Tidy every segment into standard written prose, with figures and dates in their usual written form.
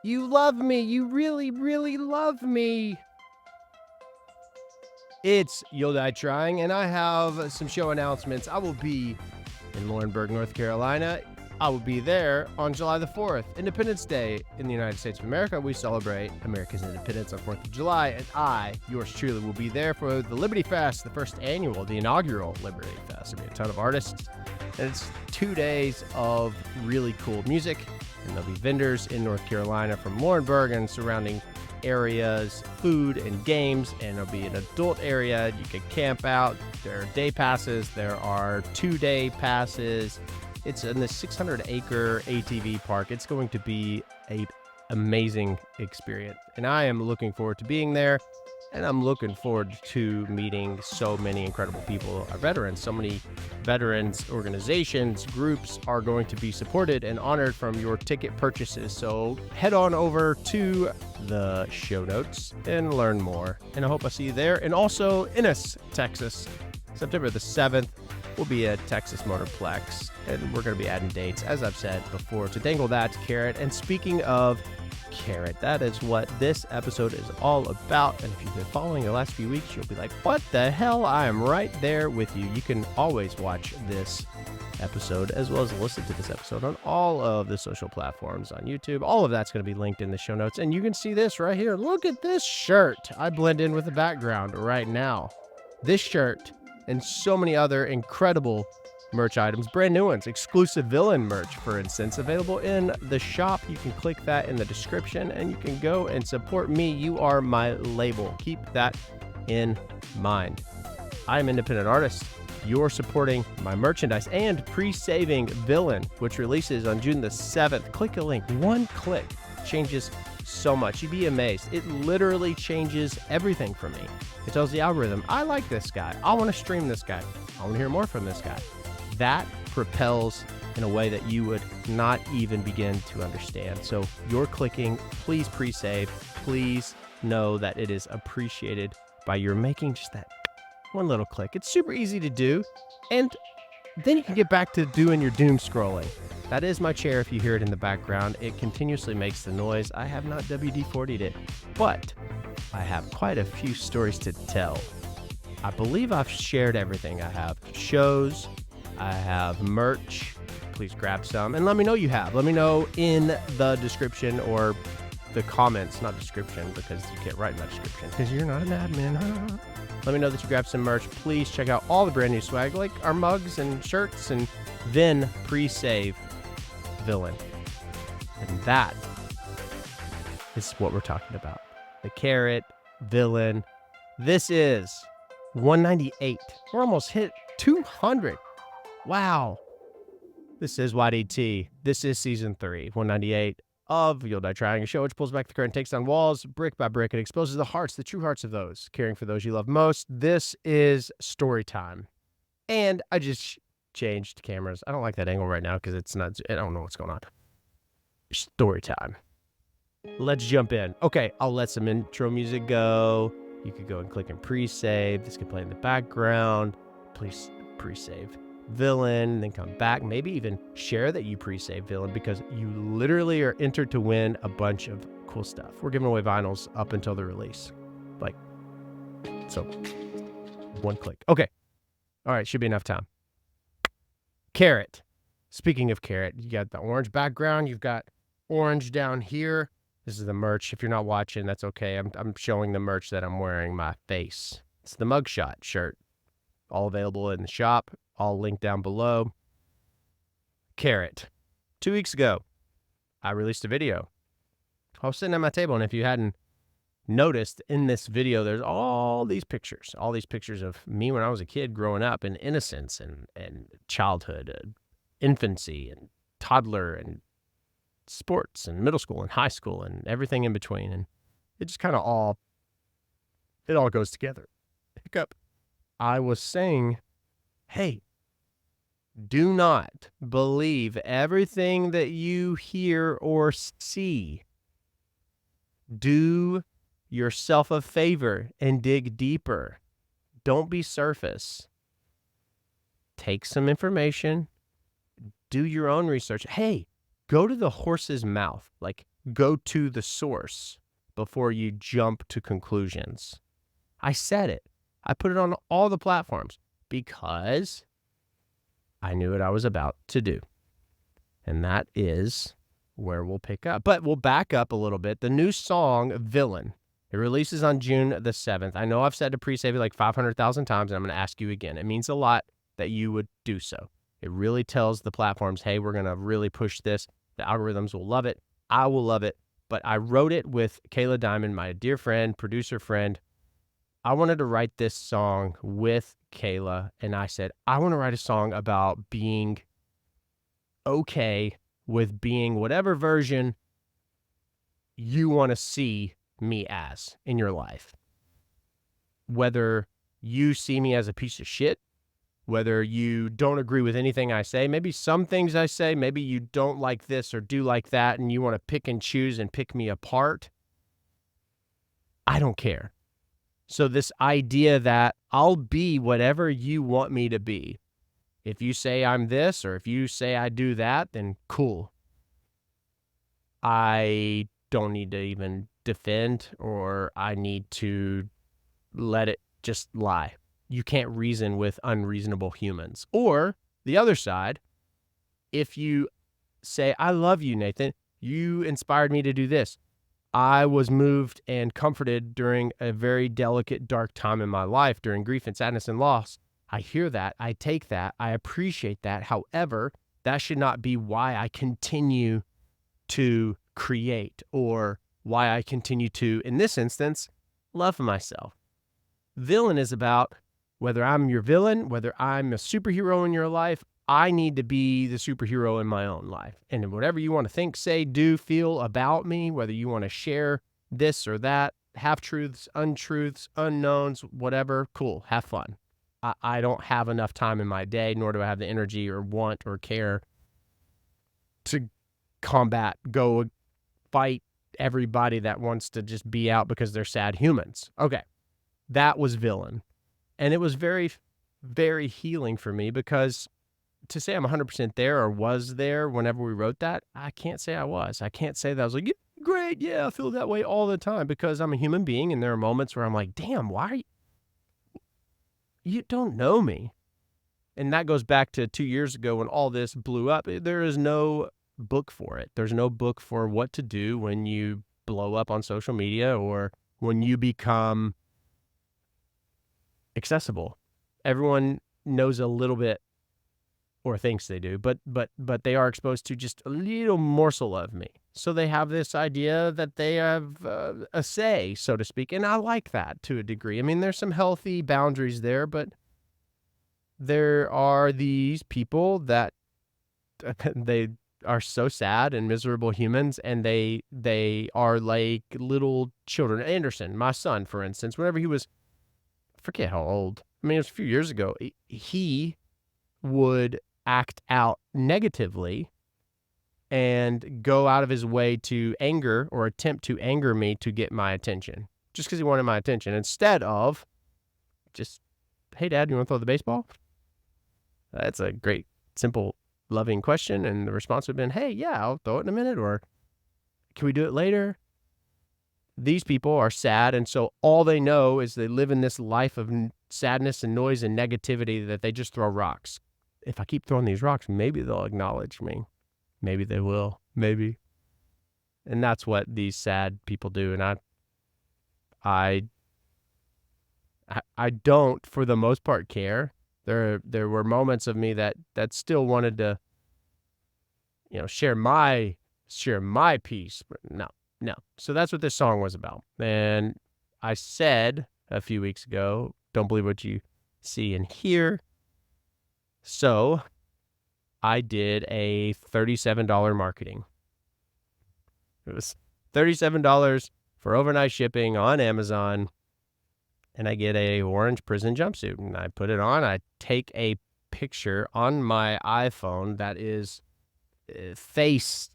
You love me. You really, really love me. It's You'll Die Trying, and I have some show announcements. I will be in Laurinburg, North Carolina. I will be there on July the 4th, Independence Day in the United States of America. We celebrate America's independence on 4th of July, and I, yours truly, will be there for the Liberty Fest, the first annual, the inaugural Liberty Fest. There'll be a ton of artists, and it's 2 days of really cool music, and there'll be vendors in North Carolina from Laurinburg and surrounding areas, food and games, and there'll be an adult area. You can camp out. There are day passes. There are 2-day passes. It's in the 600-acre ATV park. It's going to be an amazing experience, and I am looking forward to being there, and I'm looking forward to meeting so many incredible people, veterans. So many veterans organizations, groups are going to be supported and honored from your ticket purchases. So head on over to the show notes and learn more. And I hope I see you there. And also Ennis, Texas, September the 7th, will be at Texas Motorplex. And we're going to be adding dates, as I've said before, to dangle that carrot. And speaking of carrot, that is what this episode is all about. And if you've been following the last few weeks, you'll be like, what the hell? I am right there with you. You can always watch this episode as well as listen to this episode on all of the social platforms on YouTube. All of that's going to be linked in the show notes. And you can see this right here. Look at this shirt. I blend in with the background right now. This shirt and so many other incredible merch items, brand new ones, exclusive Villain merch, for instance, available in the shop. You can click that in the description and you can go and support me. You are my label. Keep that in mind. I'm an independent artist. You're supporting my merchandise and pre-saving Villain, which releases on June the 7th. Click a link. One click changes so much. You'd be amazed. It literally changes everything for me. It tells the algorithm, I like this guy. I want to stream this guy. I want to hear more from this guy. That propels in a way that you would not even begin to understand. So you're clicking, please pre-save. Please know that it is appreciated by your making just that one little click. It's super easy to do. And then you can get back to doing your doom scrolling. That is my chair if you hear it in the background. It continuously makes the noise. I have not WD-40'd it, but I have quite a few stories to tell. I believe I've shared everything. I have shows, I have merch. Please grab some and let me know you have. Let me know in the description or the comments, not description because you can't write in my description because you're not an admin. Let me know that you grabbed some merch. Please check out all the brand new swag like our mugs and shirts, and then pre-save Villain. And that is what we're talking about. The carrot, Villain. This is 198. We're almost hit 200. Wow. This is YDT. This is season 3, 198 of You'll Die Trying, a show which pulls back the curtain, takes down walls brick by brick, and exposes the hearts, the true hearts of those caring for those you love most. This is story time. And I just changed cameras. I don't like that angle right now because it's not, I don't know what's going on. Story time. Let's jump in. Okay, I'll let some intro music go. You could go and click and pre-save. This can play in the background. Please pre-save Villain, then come back, maybe even share that you pre-save Villain because you literally are entered to win a bunch of cool stuff. We're giving away vinyls up until the release. Like, so one click. Okay. All right, should be enough time. Carrot. Speaking of carrot, you got the orange background. You've got orange down here. This is the merch. If you're not watching, that's okay. I'm showing the merch that I'm wearing my face. It's the mugshot shirt. All available in the shop. All linked down below. Carrot. 2 weeks ago, I released a video. I was sitting at my table, and if you hadn't noticed in this video, there's all these pictures of me when I was a kid growing up in innocence and childhood, infancy and toddler and sports and middle school and high school and everything in between. And it just kind of all goes together. Hiccup. I was saying, hey, do not believe everything that you hear or see. Do yourself a favor and dig deeper. Don't be surface. Take some information. Do your own research. Hey, go to the horse's mouth, like go to the source before you jump to conclusions. I said it. I put it on all the platforms because I knew what I was about to do. And that is where we'll pick up. But we'll back up a little bit. The new song, Villain, it releases on June the 7th. I know I've said to pre-save it like 500,000 times, and I'm going to ask you again. It means a lot that you would do so. It really tells the platforms, hey, we're going to really push this. The algorithms will love it. I will love it. But I wrote it with Kayla Diamond, my dear friend, producer friend. I wanted to write this song with Kayla, and I said, I want to write a song about being okay with being whatever version you want to see me as in your life. Whether you see me as a piece of shit, whether you don't agree with anything I say, maybe some things I say, maybe you don't like this or do like that, and you want to pick and choose and pick me apart. I don't care. So this idea that I'll be whatever you want me to be. If you say I'm this or if you say I do that, then cool. I don't need to even defend, or I need to let it just lie. You can't reason with unreasonable humans. Or the other side, if you say, I love you, Nathan, you inspired me to do this. I was moved and comforted during a very delicate, dark time in my life, during grief and sadness and loss. I hear that. I take that. I appreciate that. However, that should not be why I continue to create, or why I continue to, in this instance, love myself. Villain is about whether I'm your villain, whether I'm a superhero in your life. I need to be the superhero in my own life. And whatever you want to think, say, do, feel about me, whether you want to share this or that, half-truths, untruths, unknowns, whatever, cool, have fun. I don't have enough time in my day, nor do I have the energy or want or care to combat, go fight everybody that wants to just be out because they're sad humans. Okay, that was Villain. And it was very, very healing for me, because to say I'm 100% there or was there whenever we wrote that, I can't say I was. I can't say that I was like, yeah, great, yeah, I feel that way all the time, because I'm a human being, and there are moments where I'm like, damn, why? You don't know me. And that goes back to 2 years ago when all this blew up. There is no book for it. There's no book for what to do when you blow up on social media or when you become accessible. Everyone knows a little bit, or thinks they do, but they are exposed to just a little morsel of me. So they have this idea that they have a say, so to speak, and I like that to a degree. I mean, there's some healthy boundaries there, but there are these people that they are so sad and miserable humans, and they are like little children. Anderson, my son, for instance, whenever he was, I forget how old, I mean, it was a few years ago, he would act out negatively and go out of his way to anger or attempt to anger me to get my attention, just because he wanted my attention, instead of just, hey, Dad, you want to throw the baseball? That's a great, simple, loving question, and the response would have been, hey, yeah, I'll throw it in a minute, or can we do it later? These people are sad, and so all they know is they live in this life of sadness and noise and negativity that they just throw rocks. If I keep throwing these rocks, maybe they'll acknowledge me. Maybe they will. Maybe. And that's what these sad people do. And I don't, for the most part, care. There were moments of me that still wanted to, share my piece, but no. So that's what this song was about. And I said a few weeks ago, don't believe what you see and hear. So I did a $37 marketing. It was $37 for overnight shipping on Amazon. And I get a orange prison jumpsuit, and I put it on. I take a picture on my iPhone that is face,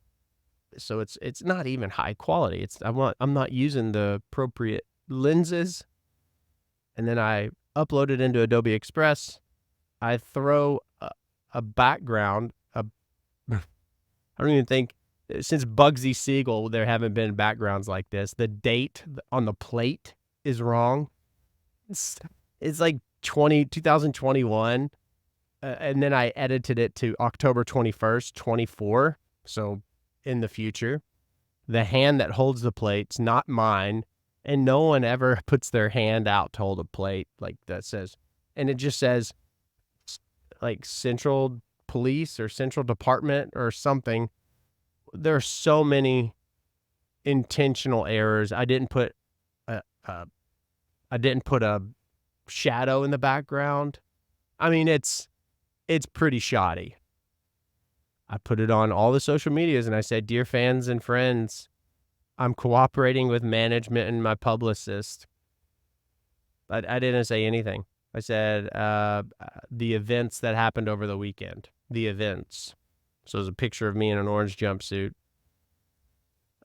so it's not even high quality. I'm not using the appropriate lenses. And then I upload it into Adobe Express. I throw a background. I don't even think since Bugsy Siegel, there haven't been backgrounds like this. The date on the plate is wrong. It's like 2021. And then I edited it to October 21st, 24. So in the future, the hand that holds the plate's not mine. And no one ever puts their hand out to hold a plate like that says, and it just says like Central Police or Central Department or something. There are so many intentional errors. I didn't put a shadow in the background. I mean, it's pretty shoddy. I put it on all the social medias and I said, "Dear fans and friends, I'm cooperating with management and my publicist." I didn't say anything. I said, the events that happened over the weekend. The events. So there's a picture of me in an orange jumpsuit.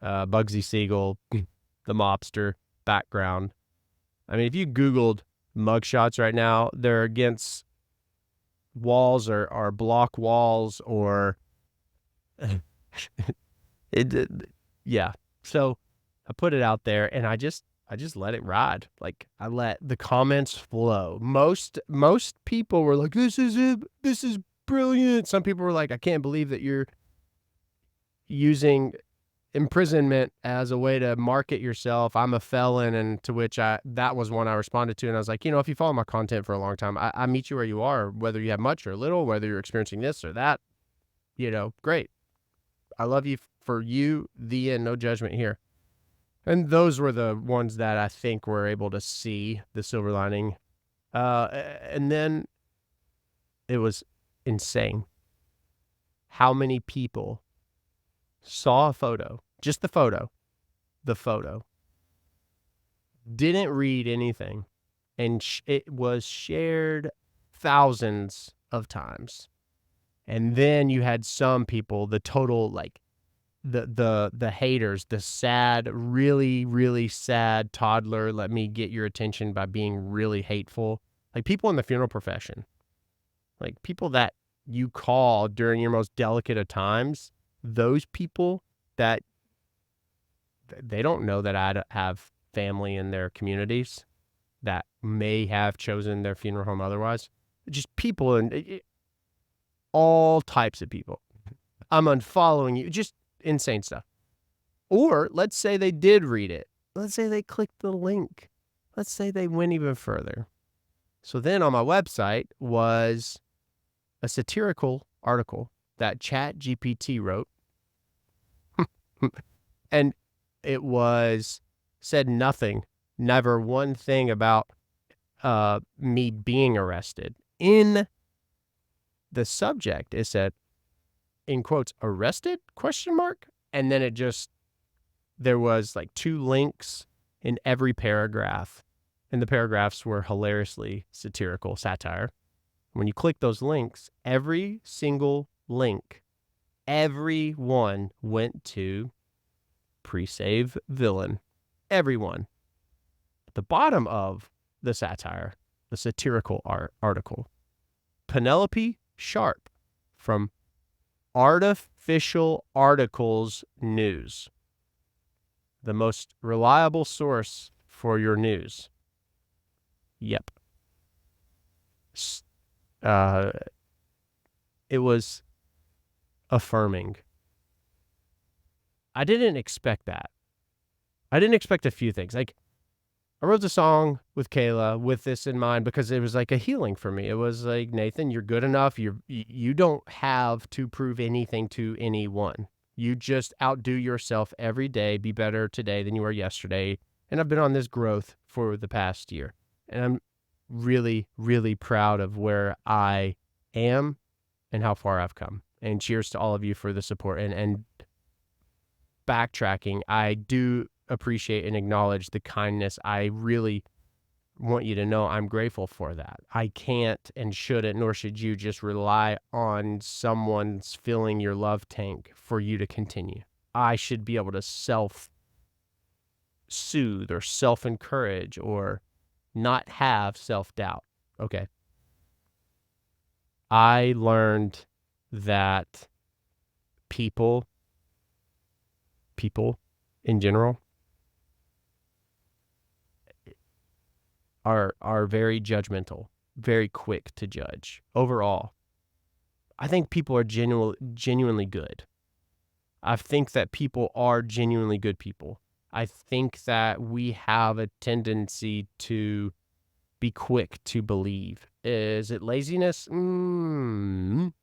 Bugsy Siegel, the mobster background. I mean, if you Googled mugshots right now, they're against walls or block walls or yeah. So I put it out there and I just let it ride. Like I let the comments flow. Most people were like, "This is it. This is brilliant." Some people were like, "I can't believe that you're using imprisonment as a way to market yourself. I'm a felon." And to which that was one I responded to. And I was like, if you follow my content for a long time, I meet you where you are, whether you have much or little, whether you're experiencing this or that, great. I love you for you, the end, no judgment here. And those were the ones that I think were able to see the silver lining. And then it was insane how many people saw a photo, just the photo, didn't read anything, and it was shared thousands of times. And then you had some people, the total, like, the haters, the sad, really, really sad toddler, let me get your attention by being really hateful. Like people in the funeral profession, like people that you call during your most delicate of times, those people that they don't know that I have family in their communities that may have chosen their funeral home otherwise. Just people and all types of people. I'm unfollowing you. Just insane stuff. Or let's say they did read it. Let's say they clicked the link. Let's say they went even further. So then on my website was a satirical article that ChatGPT wrote. And it said nothing, never one thing about me being arrested. In the subject, it said, in quotes, "arrested?" ? And then there was like 2 links in every paragraph. And the paragraphs were hilariously satirical satire. When you click those links, every single link, every one went to pre-save villain. Everyone. At the bottom of the satire, the satirical article, Penelope Sharp from Artificial Articles News, the most reliable source for your news. Yep. It was affirming. I didn't expect that. I didn't expect a few things. Like, I wrote the song with Kayla with this in mind because it was like a healing for me. It was like, Nathan, you're good enough. You don't have to prove anything to anyone. You just outdo yourself every day. Be better today than you were yesterday. And I've been on this growth for the past year. And I'm really, really proud of where I am and how far I've come. And cheers to all of you for the support. And backtracking, I do appreciate and acknowledge the kindness. I really want you to know I'm grateful for that. I can't and shouldn't, nor should you just rely on someone's filling your love tank for you to continue. I should be able to self-soothe or self-encourage or not have self-doubt. Okay. I learned that people people in general are very judgmental, very quick to judge. Overall, I think people are genuinely good. I think that people are genuinely good people. I think that we have a tendency to be quick to believe. Is it laziness? Maybe.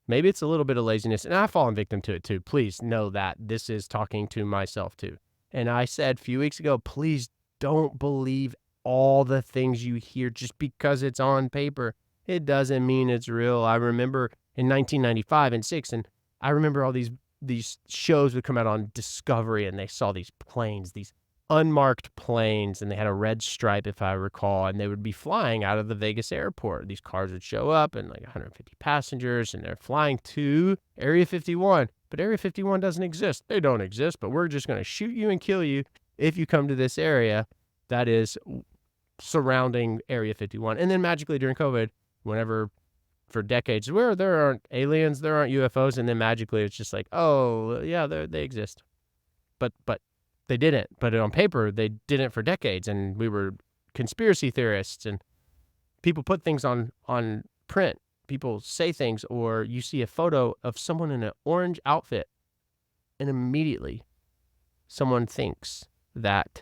Maybe it's a little bit of laziness, and I've fallen victim to it too. Please know that this is talking to myself too. And I said a few weeks ago, please don't believe all the things you hear just because it's on paper. It doesn't mean it's real. I remember in 1995 and 6, and I remember all these shows would come out on Discovery, and they saw these planes, these unmarked planes, and they had a red stripe, if I recall, and they would be flying out of the Vegas airport. These cars would show up and like 150 passengers, and they're flying to Area 51. But Area 51 doesn't exist. They don't exist, but we're just going to shoot you and kill you if you come to this area that is surrounding Area 51. And then magically during COVID, whenever for decades, where there aren't aliens, there aren't UFOs, and then magically it's just like, oh, yeah, they exist. But they didn't. But on paper, they didn't for decades, and we were conspiracy theorists, and people put things on print. People say things, or you see a photo of someone in an orange outfit, and immediately someone thinks that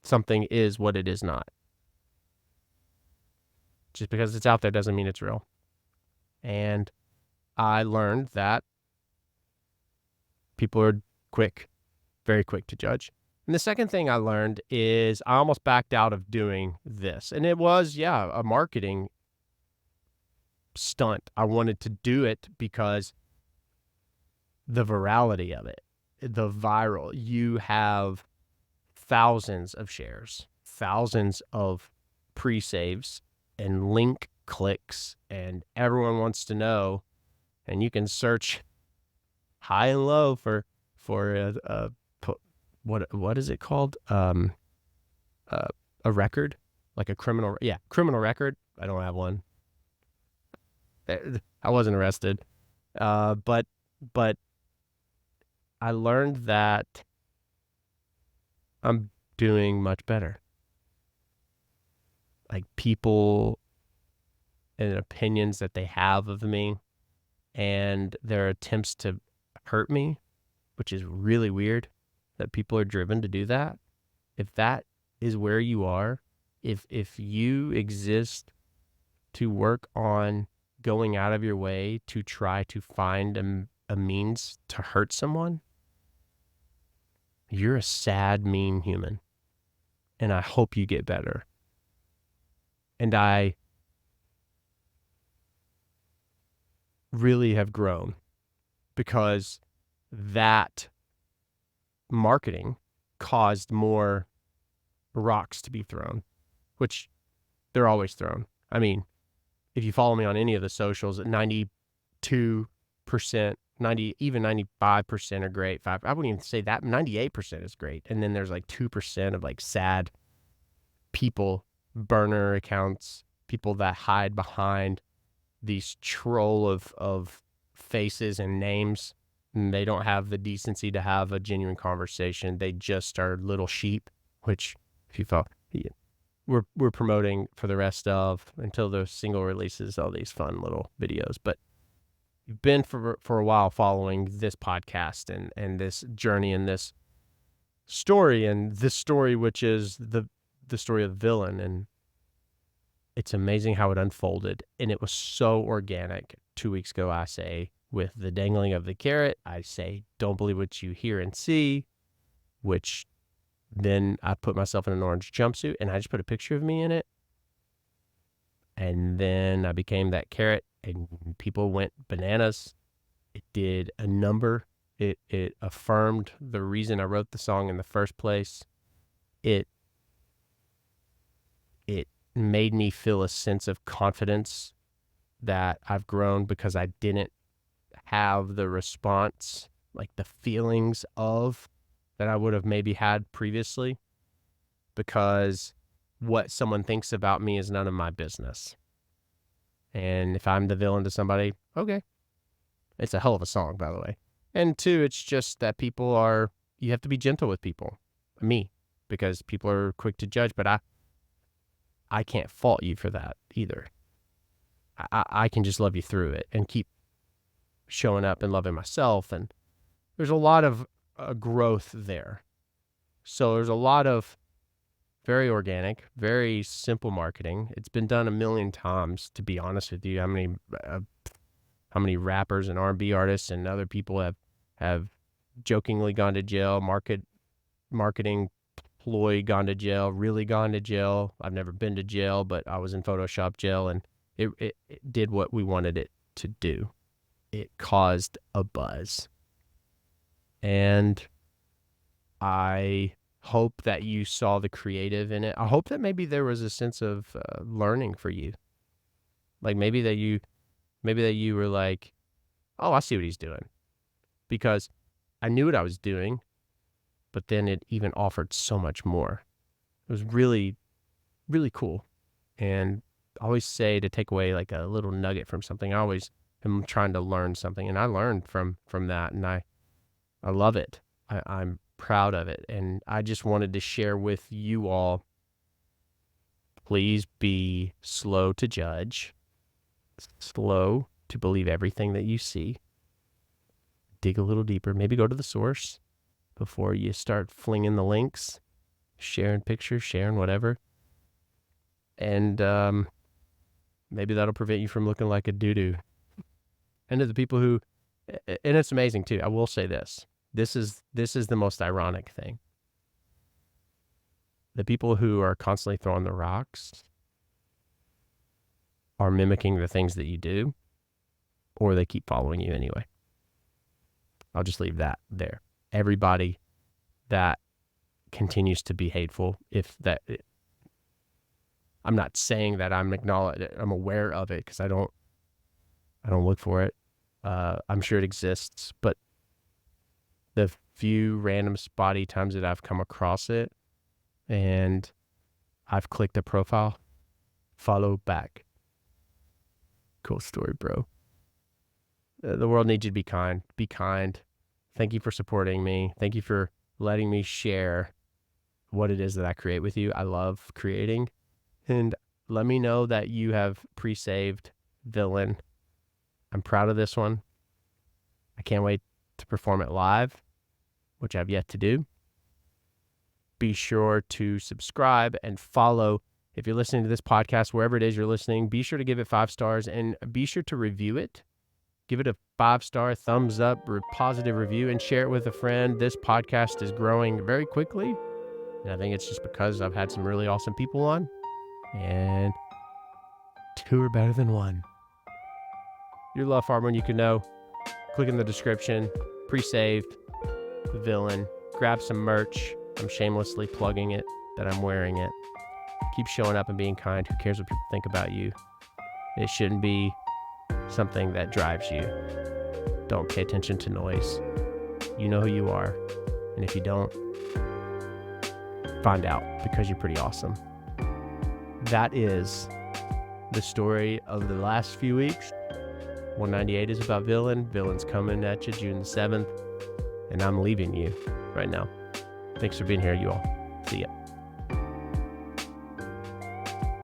something is what it is not. Just because it's out there doesn't mean it's real. And I learned that people are quick, very quick to judge. And the second thing I learned is I almost backed out of doing this. And it was, a marketing stunt. I wanted to do it because the virality of it, the viral, you have thousands of shares, thousands of pre-saves and link clicks, and everyone wants to know. And you can search high and low for what is it called? A record, like a criminal record. I don't have one. I wasn't arrested, but I learned that I'm doing much better. Like people and opinions that they have of me, and their attempts to hurt me, which is really weird that people are driven to do that. If that is where you are, if you exist to work on going out of your way to try to find a means to hurt someone, you're a sad, mean human. And I hope you get better. And I really have grown because that marketing caused more rocks to be thrown, which they're always thrown. I mean, if you follow me on any of the socials, 92%, 90, even 95% are great. I wouldn't even say that. 98% is great. And then there's like 2% of like sad people, burner accounts, people that hide behind these troll of faces and names. And they don't have the decency to have a genuine conversation. They just are little sheep, which if you thought, we're promoting for the rest of until the single releases all these fun little videos. But you've been for a while following this podcast and this journey and this story, and this story, which is the story of the villain. And it's amazing how it unfolded. And it was so organic. 2 weeks ago, I say, with the dangling of the carrot, I say, don't believe what you hear and see, which then I put myself in an orange jumpsuit and I just put a picture of me in it. And then I became that carrot, and people went bananas. It did a number. It affirmed the reason I wrote the song in the first place. It made me feel a sense of confidence that I've grown because I didn't have the response, like the feelings of that I would have maybe had previously, because what someone thinks about me is none of my business. And if I'm the villain to somebody, okay, It's a hell of a song, by the way. And 2, it's just that you have to be gentle with people. Me, because people are quick to judge, but I can't fault you for that either. I can just love you through it and keep showing up and loving myself. And there's a lot of growth there. So there's a lot of very organic, very simple marketing. It's been done a million times, to be honest with you. How many rappers and R&B artists and other people have jokingly gone to jail, marketing ploy gone to jail, really gone to jail. I've never been to jail, but I was in Photoshop jail, and it did what we wanted it to do. It caused a buzz. And I hope that you saw the creative in it. I hope that maybe there was a sense of learning for you. Like maybe that you were like, oh, I see what he's doing. Because I knew what I was doing, but then it even offered so much more. It was really, really cool. And I always say to take away like a little nugget from something. I always am trying to learn something, and I learned from that, and I love it. I'm proud of it, and I just wanted to share with you all, please be slow to judge, slow to believe everything that you see. Dig a little deeper, maybe go to the source before you start flinging the links, sharing pictures, sharing whatever. And maybe that'll prevent you from looking like a doo-doo. And to the people who, and it's amazing too, I will say this. This is the most ironic thing. The people who are constantly throwing the rocks are mimicking the things that you do, or they keep following you anyway. I'll just leave that there. Everybody that continues to be hateful, I'm not saying that I'm aware of it, because I don't look for it. I'm sure it exists, but the few random spotty times that I've come across it and I've clicked a profile, follow back. Cool story, bro. The world needs you to be kind. Be kind. Thank you for supporting me. Thank you for letting me share what it is that I create with you. I love creating. And let me know that you have pre-saved Villain. I'm proud of this one. I can't wait to perform it live, which I've yet to do. Be sure to subscribe and follow. If you're listening to this podcast, wherever it is you're listening, be sure to give it 5 stars and be sure to review it. Give it a 5-star thumbs up or positive review and share it with a friend. This podcast is growing very quickly, and I think it's just because I've had some really awesome people on, and 2 are better than 1. Your love farmer, you can know. Click in the description. Pre-saved Villain. Grab some merch. I'm shamelessly plugging it that I'm wearing it. Keep showing up and being kind. Who cares what people think about you? It shouldn't be something that drives you. Don't pay attention to noise. You know who you are. And if you don't, find out, because you're pretty awesome. That is the story of the last few weeks. 198 is about Villain. Villain's coming at you June the 7th. And I'm leaving you right now. Thanks for being here, you all.